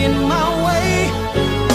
in my way.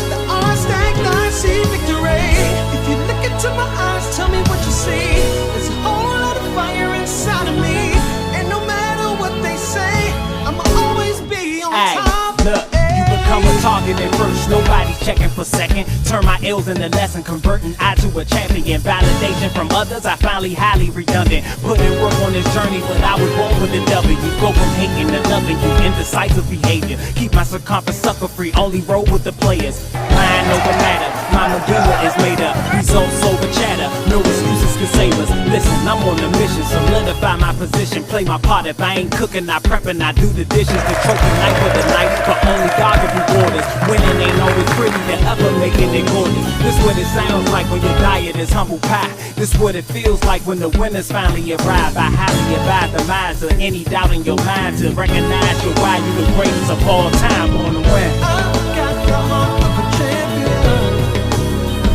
The odds stacked, I see victory. If you look into my eyes, tell me what you see. There's a whole lot of fire inside of me, and no matter what they say, I'ma always be on top. Look, you become a target at first, nobody's checking for second. Turn my ills into lesson, converting I to a champion. Validation from others, I finally highly redundant. Put in work on this journey, but I was born with a W. Go from hating to loving you, indecisive behavior. Keep my circumference sucker free, only roll with the players. Mind over matter, my medulla is made up. Results over chatter, no excuses can save us. Listen, I'm on a mission, solidify my position, play my part. If I ain't cooking, I prepping, I do the dishes. The trophy night for the night, but only God can reward us. Winning ain't always pretty, the effort making it gorgeous. This what it sounds like when your diet is humble pie. This what it feels like when the winners finally arrive. I highly advise the minds of any doubt in your mind to recognize your why you the greatest of all time. Wanna win. I've got the heart of a champion, the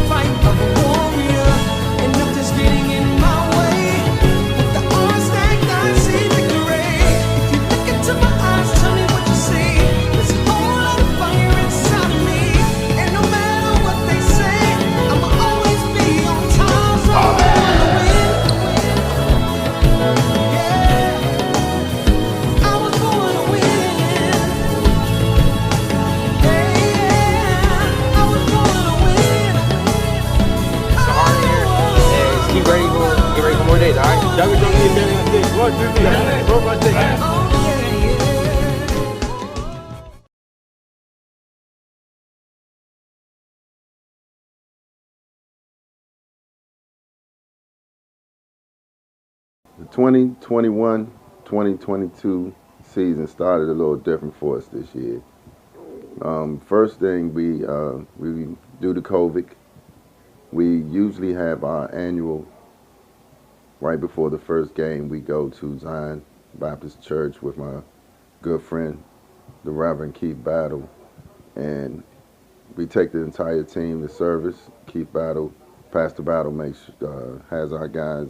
fight of a warrior, and nothing's getting in my way. With the odds stacked, I see victory. If you look into my eyes, tell me what you see. There's a whole lot of fire inside of me, and no matter what they say, I'ma always be on top. So I wanna win. Yeah, I was born to win. Get ready for more days, alright? Y'all gonna get better on this. 1, 2, 3. Roll my thing. The 2021-2022 season started a little different for us this year. First thing, we due to COVID, we usually have our annual, right before the first game, we go to Zion Baptist Church with my good friend, the Reverend Keith Battle, and we take the entire team to service. Keith Battle, Pastor Battle has our guys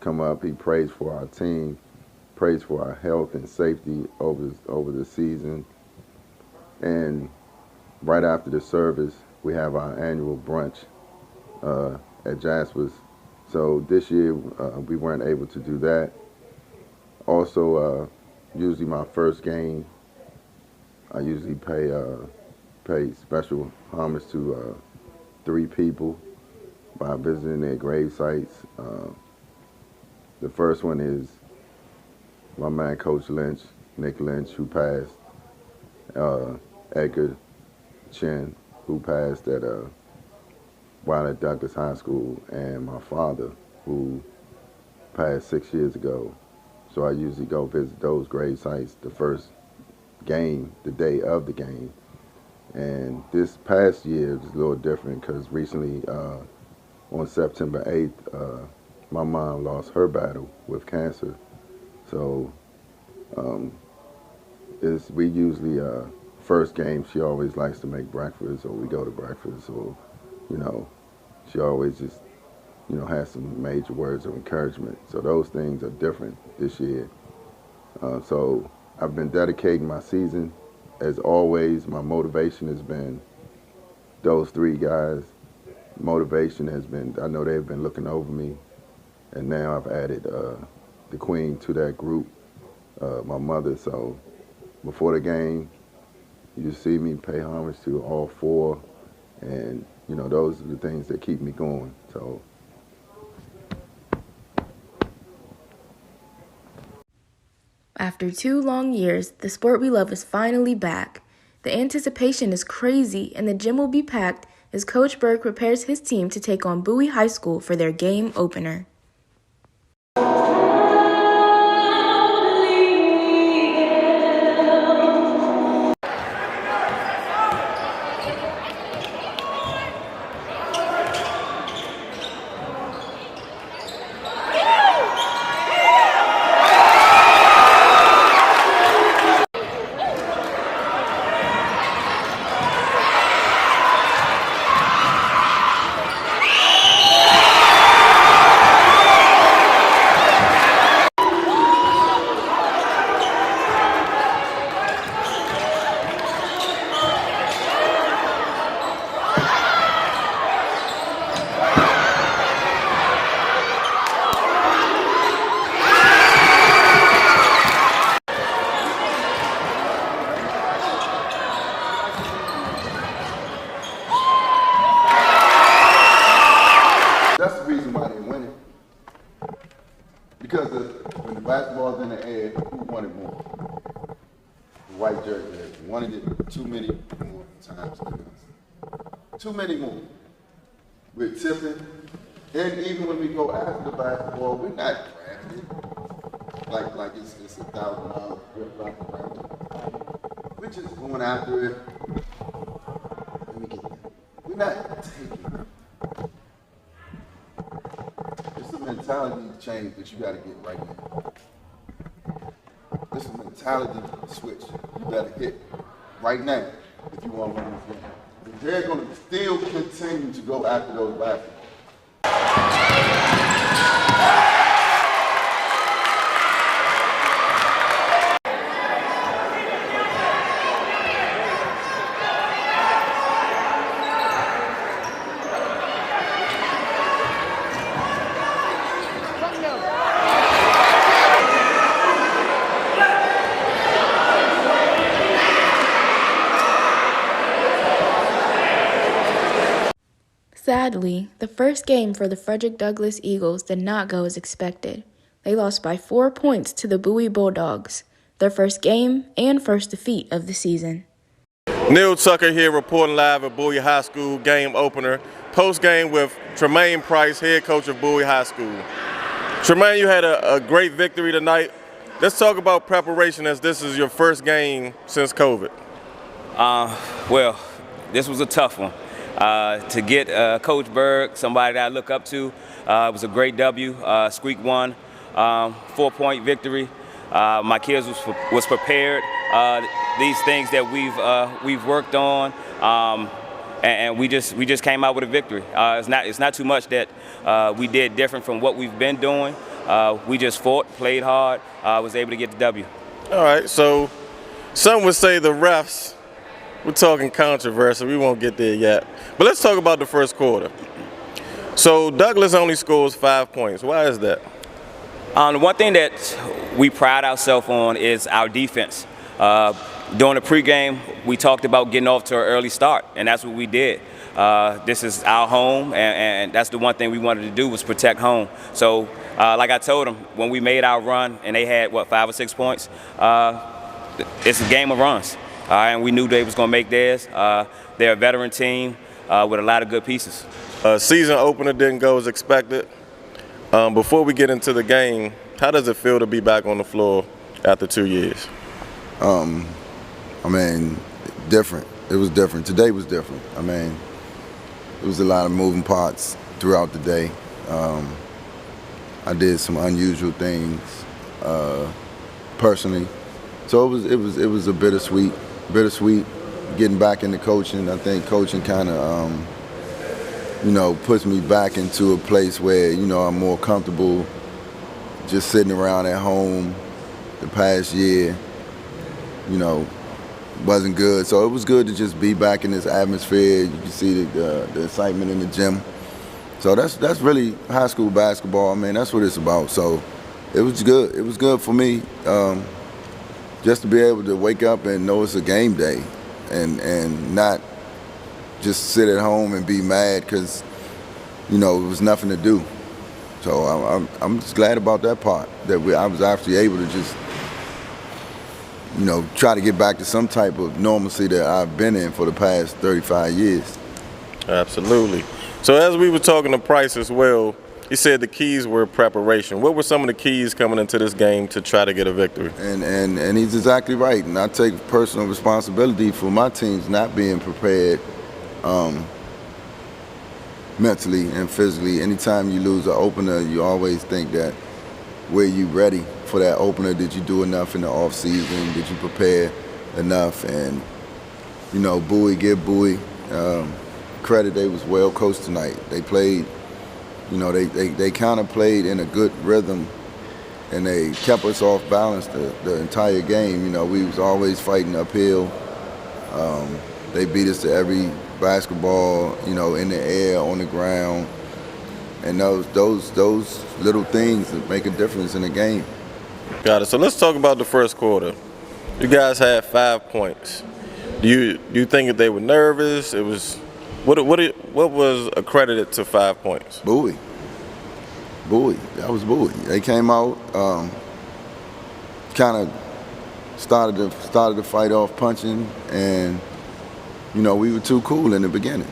come up. He prays for our team, prays for our health and safety over the season. And right after the service, we have our annual brunch at Jasper's. So this year we weren't able to do that. Also, usually my first game, I usually pay special homage to 3 people by visiting their grave sites. The first one is my man, Coach Lynch, Nick Lynch, who passed, Edgar Chin, who passed while at Douglas High School, and my father, who passed 6 years ago. So I usually go visit those grave sites the first game, the day of the game. And this past year was a little different because recently, on September 8th, my mom lost her battle with cancer. So we usually, first game, she always likes to make breakfast, or we go to breakfast, or, she always just, has some major words of encouragement. So those things are different this year. So I've been dedicating my season. As always, my motivation has been those 3 guys. Motivation has been, I know they've been looking over me, and now I've added the queen to that group, my mother. So before the game, you see me pay homage to all 4, and those are the things that keep me going. So. After 2 long years, the sport we love is finally back. The anticipation is crazy, and the gym will be packed as Coach Burke prepares his team to take on Bowie High School for their game opener. Because when the basketball's in the air, who wanted more? The white jersey. Wanted it too many more times than us. Too many more. We're tipping. And even when we go after the basketball, we're not grabbing it. Like it's $1,000 grip back around it. We're just going after it. Let me get that. We're not taking it. It's a mentality change that you got to get right now. It's a mentality switch you got to hit right now if you want to win this game. They're going to still continue to go after those basketballs. Sadly, the first game for the Frederick Douglass Eagles did not go as expected. They lost by 4 points to the Bowie Bulldogs, their first game and first defeat of the season. Neil Tucker here reporting live at Bowie High School game opener, post-game with Tremaine Price, head coach of Bowie High School. Tremaine, you had a great victory tonight. Let's talk about preparation as this is your first game since COVID. Well, this was a tough one. To get Coach Berg, somebody that I look up to, it was a great W. Squeak won, 4-point victory. My kids was prepared. These things that we've worked on, and we just came out with a victory. It's not too much that we did different from what we've been doing. We just fought, played hard, was able to get the W. All right, so some would say the refs. We're talking controversy. We won't get there yet. But let's talk about the first quarter. So Douglas only scores 5 points. Why is that? The one thing that we pride ourselves on is our defense. During the pregame, we talked about getting off to an early start, and that's what we did. This is our home, and that's the one thing we wanted to do was protect home. So, like I told them, when we made our run and they had, 5 or 6 points, it's a game of runs. And we knew they was going to make theirs. They're a veteran team with a lot of good pieces. Season opener didn't go as expected. Before we get into the game, how does it feel to be back on the floor after 2 years? I mean, different. It was different. Today was different. I mean, it was a lot of moving parts throughout the day. I did some unusual things personally, so it was a bittersweet getting back into coaching. I think coaching kind of puts me back into a place where I'm more comfortable just sitting around at home. The past year wasn't good, so it was good to just be back in this atmosphere. You can see the excitement in the gym. So that's really high school basketball. I mean, that's what it's about. So it was good. It was good for me just to be able to wake up and know it's a game day and not just sit at home and be mad because it was nothing to do. So I'm just glad about that part, that I was actually able to just try to get back to some type of normalcy that I've been in for the past 35 years. Absolutely. So as we were talking to Price as well, he said the keys were preparation. What were some of the keys coming into this game to try to get a victory? And he's exactly right. And I take personal responsibility for my teams not being prepared mentally and physically. Anytime you lose an opener, you always think that, were you ready for that opener? Did you do enough in the off season? Did you prepare enough? And give Bowie credit. They was well coached tonight. They played. They kind of played in a good rhythm, and they kept us off balance the entire game. We was always fighting uphill. They beat us to every basketball, in the air, on the ground, and those little things that make a difference in the game. Got it. So let's talk about the first quarter. You guys had 5 points. Do you think that they were nervous? It was what was accredited to 5 points? Bowie. Bowie. That was Bowie. They came out, kind of started the fight off punching, and we were too cool in the beginning.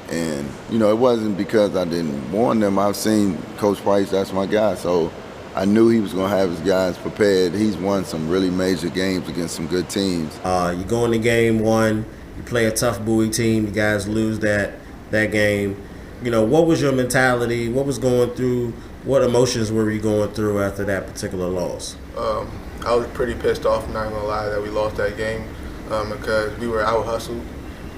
And it wasn't because I didn't warn them. I've seen Coach Price. That's my guy. So I knew he was going to have his guys prepared. He's won some really major games against some good teams. You go into game one, you play a tough Bowie team. You guys lose that game. What was your mentality? What was going through? What emotions were you going through after that particular loss? I was pretty pissed off, I'm not going to lie, that we lost that game because we were out-hustled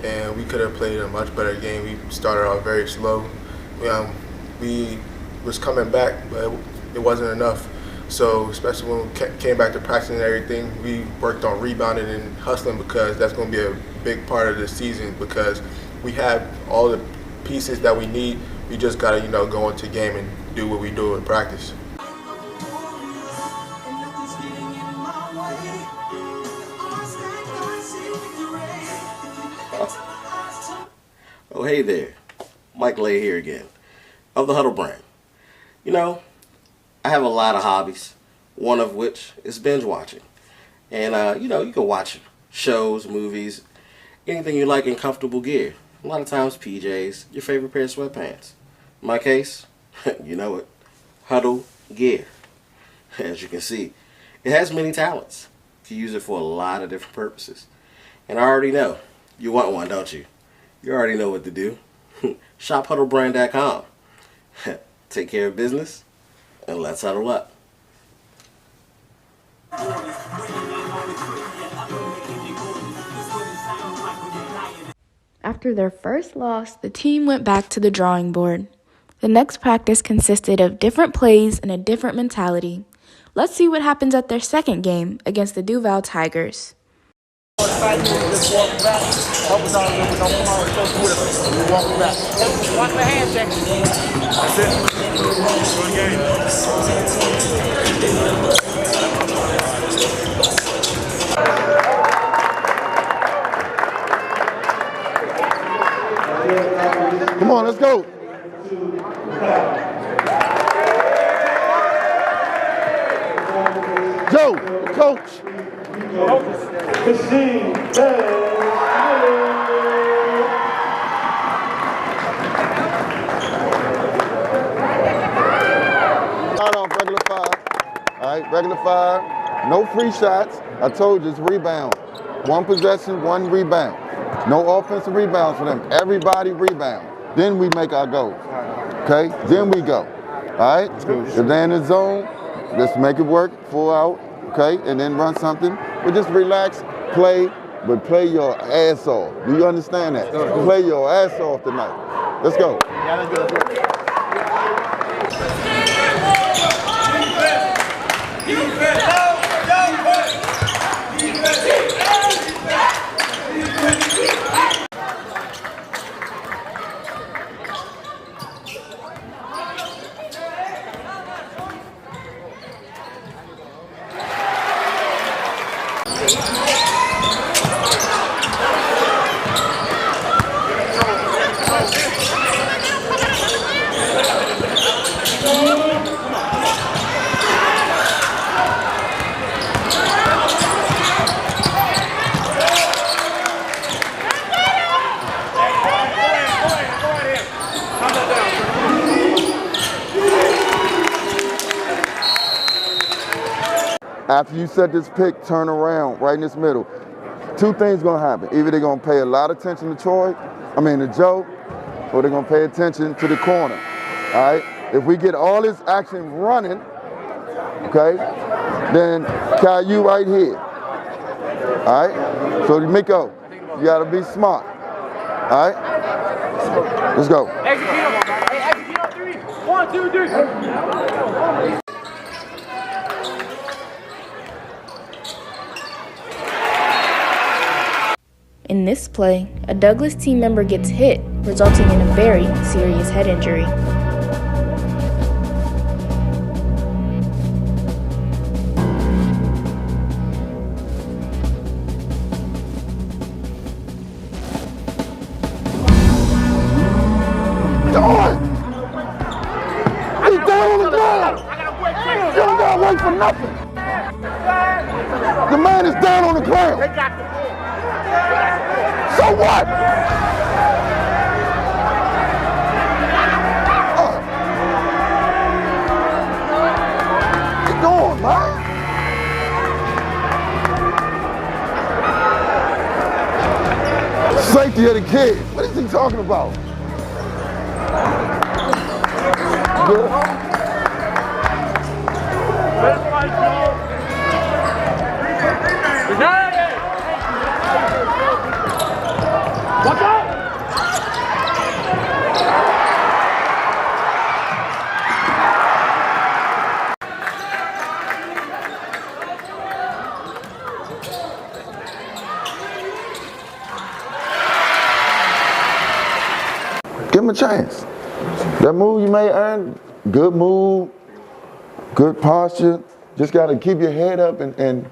and we could have played a much better game. We started off very slow. We was coming back, but it wasn't enough. So especially when we came back to practice and everything, we worked on rebounding and hustling because that's going to be a big part of the season because we have all the pieces that we need. We just got to, go into game and do what we do in practice. Oh, hey there. Mike Lay here again, of the Huddle brand. I have a lot of hobbies, one of which is binge watching. And, you can watch shows, movies, anything you like in comfortable gear. A lot of times PJs, your favorite pair of sweatpants. In my case, you know it, Huddle gear. As you can see, it has many talents. You can use it for a lot of different purposes. And I already know, you want one, don't you? You already know what to do. ShopHuddleBrand.com. Take care of business, and let's huddle up. After their first loss, the team went back to the drawing board. The next practice consisted of different plays and a different mentality. Let's see what happens at their second game against the Duval Tigers. Come on, let's go. Joe, coach. Start off regular 5. All right, regular 5. No free shots. I told you it's rebound. 1 possession, 1 rebound. No offensive rebounds for them. Everybody rebound. Then we make our goals. Okay? Then we go. All right? If they're in the zone, let's make it work, 4 out, okay? And then run something. But just relax, play, but play your ass off. Do you understand that? Play your ass off tonight. Let's go. After you set this pick, turn around right in this middle. 2 things gonna happen. Either they're gonna pay a lot of attention to Joe, or they're gonna pay attention to the corner. All right? If we get all this action running, okay, then Caillou right here. All right? So Miko, you gotta be smart. All right? Let's go. Execute on 3. 1, 2, 3. In this play, a Douglas team member gets hit, resulting in a very serious head injury. He's down for nothing. The man is down on the ground. So what? Get going, man. Safety of the kid. What is he talking about? Good. Watch out! Give him a chance. That move you may earn, good move, good posture. Just got to keep your head up and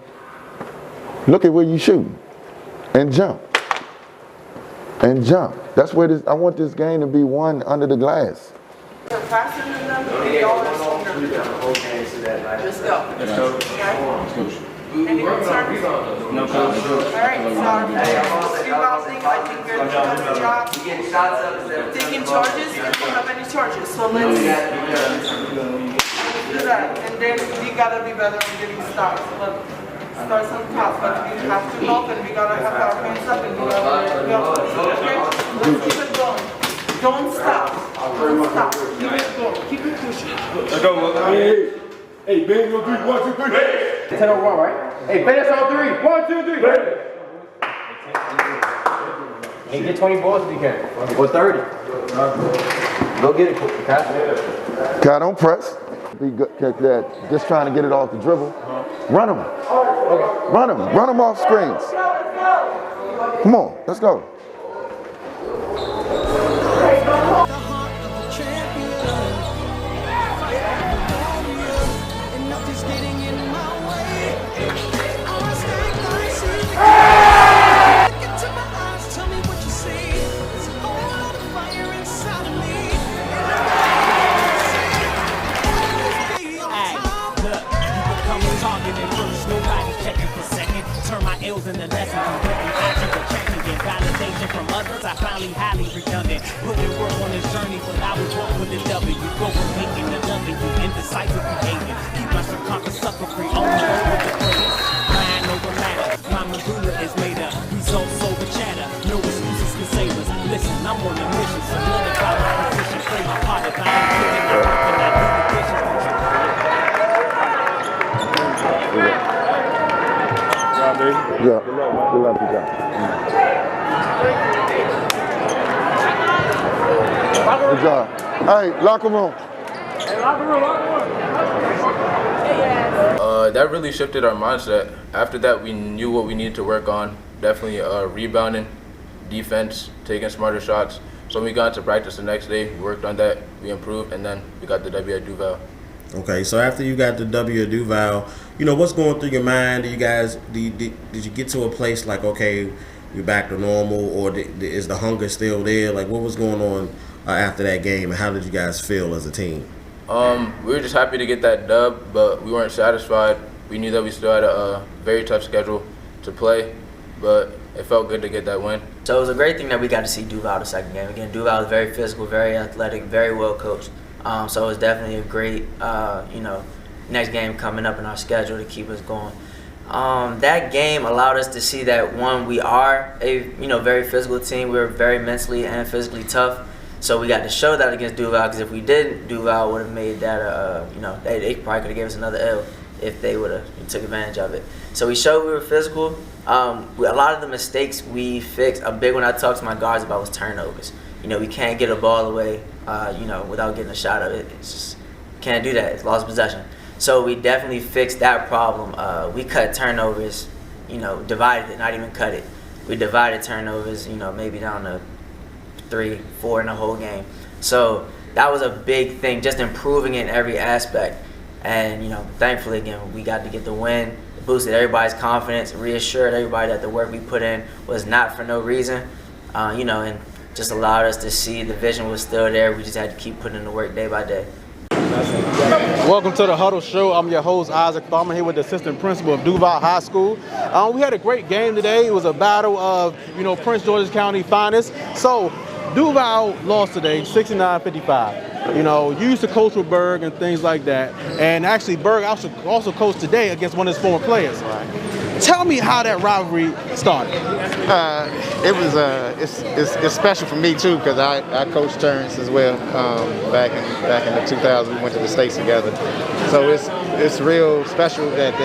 look at where you shooting and jump. And jump. That's where this, I want this game to be won under the glass. Let's go. Any concerns? No concerns. All right, so rebound thing, I think we're doing a good job. Taking charges, we don't have any charges, so let's do that. And then we gotta be better at getting starts. Look, starts on top, but we have to help and we gotta have our hands up and we gotta go. Okay, let's keep it going. Don't stop. Don't stop. Keep it going. Keep it pushing. Let's go. Hey, bang on 3, 1, 2, 3. 10 over 1, right? Hey, finish on 3. 1, 2, 3. Hey, get 20 balls if you can. Or 30. Go get it, Kai. Kai, don't press. Be good, catch that. Just trying to get it off the dribble. Run him. Run him. Run him off screens. Come on, let's go. In the lesson, I took a champion, validation from others. I finally highly redundant. Put in work on this journey, but I was walk with the W. Go from making the W, indecisive behavior. Keep my circumference sucker free, all over the place. Mind over matter, my medulla is made up. Results over chatter, no excuses can save us. Listen, I'm on a mission, solidify my position, play my part. If I ain't kicking, I'm ripping, I do the dishes. Yeah, good luck with that. Good job. Hey, locker room. That really shifted our mindset. After that, we knew what we needed to work on. Definitely rebounding, defense, taking smarter shots. So when we got to practice the next day, we worked on that, we improved, and then we got the W at Duval. Okay, so after you got the W at Duval, you know, what's going through your mind? Do you guys, did you get to a place like, okay, we're back to normal, or is the hunger still there? Like, what was going on after that game, and how did you guys feel as a team? We were just happy to get that dub, but we weren't satisfied. We knew that we still had a very tough schedule to play, but it felt good to get that win. So it was a great thing that we got to see Duval the second game. Again, Duval is very physical, very athletic, very well coached. So it was definitely a great, next game coming up in our schedule to keep us going. That game allowed us to see that, one, we are a very physical team. We're very mentally and physically tough. So we got to show that against Duval, because if we didn't, Duval would have made that, they probably could have given us another L if they would have took advantage of it. So we showed we were physical. A lot of the mistakes we fixed, a big one I talked to my guards about was turnovers. We can't get a ball away, without getting a shot of it. It's just, can't do that. It's lost possession. So we definitely fixed that problem. We cut turnovers, divided it, not even cut it. We divided turnovers, maybe down to 3, 4 in the whole game. So that was a big thing, just improving in every aspect. And, thankfully, again, we got to get the win. It boosted everybody's confidence, reassured everybody that the work we put in was not for no reason, and just allowed us to see the vision was still there. We just had to keep putting in the work day by day. Welcome to the Huddle Show. I'm your host, Isaac Tharman, here with the assistant principal of Duval High School. We had a great game today. It was a battle of, Prince George's County finest. So Duval lost today, 69-55. You used to coach with Berg and things like that. And actually, Berg also coached today against one of his former players. Tell me how that rivalry started. It's special for me too, because I coached Terrence as well back in the 2000s. We went to the States together, so it's real special that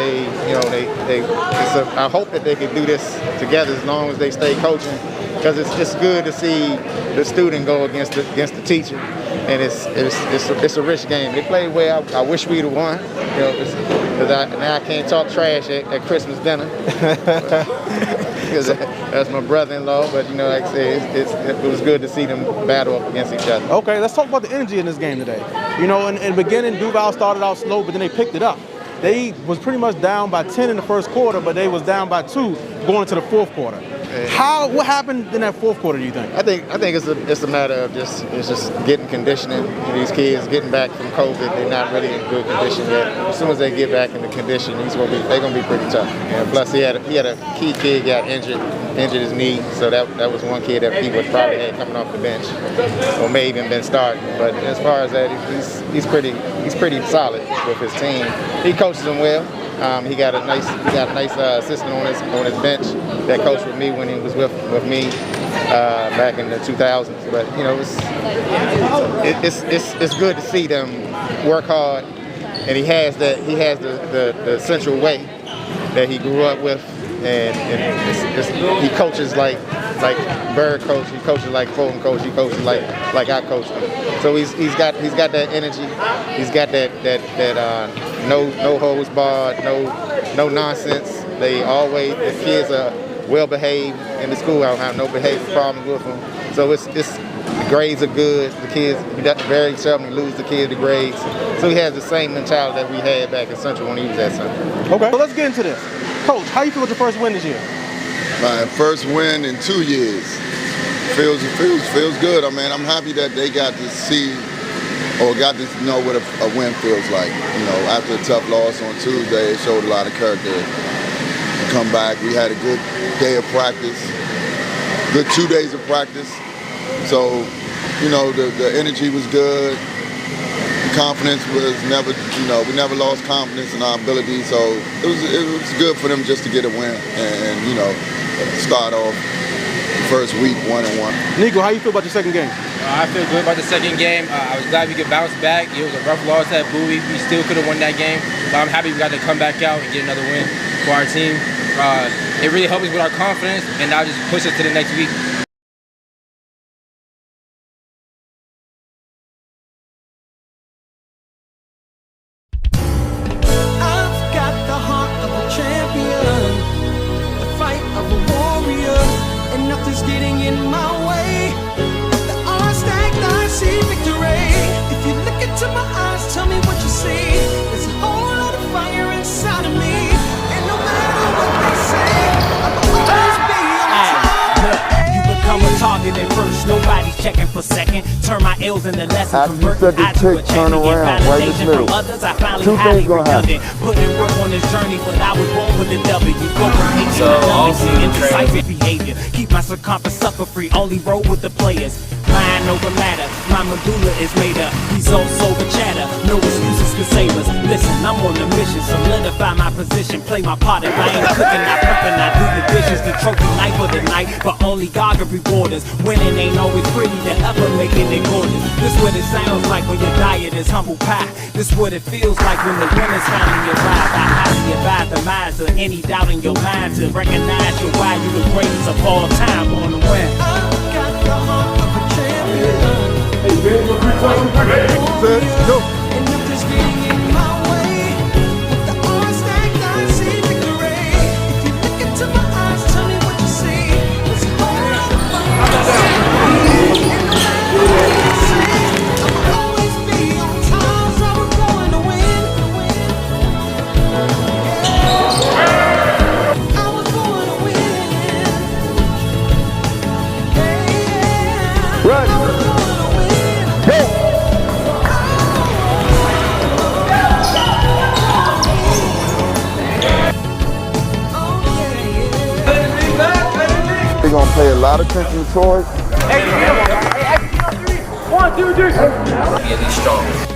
I hope that they can do this together as long as they stay coaching, because it's good to see the student go against the teacher, and it's a rich game. They played well. I wish we'd have won, because now I can't talk trash at Christmas dinner. Because that's my brother-in-law, but like I said, it was good to see them battle up against each other. Okay, let's talk about the energy in this game today. In the beginning, Duval started out slow, but then they picked it up. They was pretty much down by 10 in the first quarter, but they was down by 2 going into the fourth quarter. What happened in that fourth quarter, do you think? I think it's a matter of just getting conditioning. These kids getting back from COVID, they're not really in good condition yet. As soon as they get back into condition, they're gonna be pretty tough. And plus, he had a key kid got injured his knee, so that was one kid that he would probably had coming off the bench, or may even been starting. But as far as that, he's pretty solid with his team. He coaches them well. He got a nice assistant on his bench that coached with me when he was with me back in the 2000s. But it's good to see them work hard, and he has the central way that he grew up with, and he coaches like Bird coach, he coaches like Fulton coach, he coaches like I coached him. So he's got that energy, he's got that no holds barred, no nonsense. The kids are well behaved in the school. I don't have no behavior problems with them. So the grades are good. The kids, very seldom lose the kids the grades. So he has the same mentality that we had back in Central when he was at Central. Okay, so let's get into this. Coach, how you feel with your first win this year? My first win in 2 years. Feels good. I mean, I'm happy that they got to see or got to know what a win feels like. After a tough loss on Tuesday, it showed a lot of character to come back. We had a good day of practice, good 2 days of practice. So, the energy was good. The confidence was never, we never lost confidence in our ability. So it was good for them just to get a win and start off the first week 1-1. Nico, how you feel about your second game? I feel good about the second game. I was glad we could bounce back. It was a rough loss at Bowie. We still could have won that game, but I'm happy we got to come back out and get another win for our team. It really helped us with our confidence, and now just push us to the next week. I've got the heart of a champion, the fight of a warrior, and nothing's getting in my way. The odds stacked, I see victory. If you look into my eyes, tell me what you see. There's a whole lot of fire inside of me, and no matter what they say, I'll always be on top. You become a target at first, nobody's checking for second. Turn my L's into lessons, After you converting set the I to a tick, turn champion. around, right in the Validation middle. from others, I finally Two highly things gonna happen. redundant. Put in work on this journey, but I was born with a W. Go from H So, to all W, season indecisive behavior. Keep my circumference sucker free, only roll with the players. Mind over matter, my medulla is made up. Results over chatter, no excuses can save us. Listen, I'm on a mission, solidify my position, play my part. If I ain't cooking, I prepping, I do the dishes. The trophy night for the night, but only God can reward us. Winning ain't always pretty, the effort making it gorgeous. This what it sounds like when your diet is humble pie. This what it feels like when the winners finally arrive. I highly advise the minds of any doubt in your mind to recognize your why you the greatest of all time on the win. I've got the heart of a champion. Hey, Ben, go. And nothing's getting in my way. With the odds stacked, I see victory. If you look into my eyes, tell me what you see. There's a whole lot of fire inside of me, and no matter what they say, I'll always be on time. So we're going to win. I was born to win. Run. I was born to win. defensive choice. Hey, 1, 2, 3. Be at least strong.